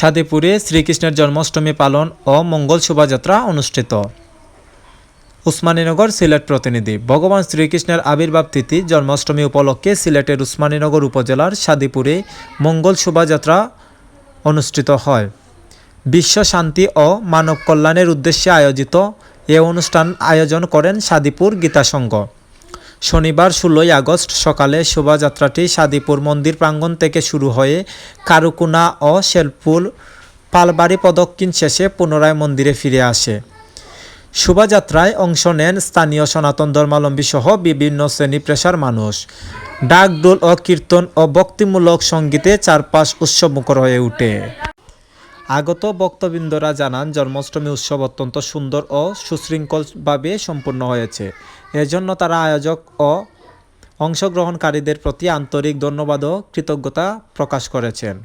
সাদেপুরে শ্রীকৃষ্ণের জন্মাষ্টমী পালন ও মঙ্গল শোভাযাত্রা অনুষ্ঠিত। উসমানীনগর সিলেট প্রতিনিধি। ভগবান শ্রীকৃষ্ণের আবির্ভাব তিথি জন্মাষ্টমী উপলক্ষে সিলেটের উসমানীনগর উপজেলার সাদেপুরে মঙ্গল শোভাযাত্রা অনুষ্ঠিত হয়। বিশ্ব শান্তি ও মানব কল্যাণের উদ্দেশ্যে আয়োজিত এ অনুষ্ঠান আয়োজন করেন সাদিপুর গীতা সংঘ। শনিবার 16 আগস্ট সকালে শোভাযাত্রাটি সাদিপুর মন্দির প্রাঙ্গণ থেকে শুরু হয়ে কারুকুনা ও শেরপুর পালবাড়ি প্রদক্ষিণ শেষে পুনরায় মন্দিরে ফিরে আসে। শোভাযাত্রায় অংশ নেন স্থানীয় সনাতন ধর্মাবলম্বী সহ বিভিন্ন শ্রেণী পেশার মানুষ। ডাক, ডোল ও কীর্তন ও ভক্তিমূলক সঙ্গীতে চারপাশ উৎসবমুখর হয়ে ওঠে। আগত ভক্তবৃন্দরা জানান, জন্মাষ্টমী উৎসব অত্যন্ত সুন্দর ও সুশৃঙ্খলভাবে সম্পন্ন হয়েছে। এজন্য তারা আয়োজক ও অংশগ্রহণকারীদের প্রতি আন্তরিক ধন্যবাদ ও কৃতজ্ঞতা প্রকাশ করেছেন।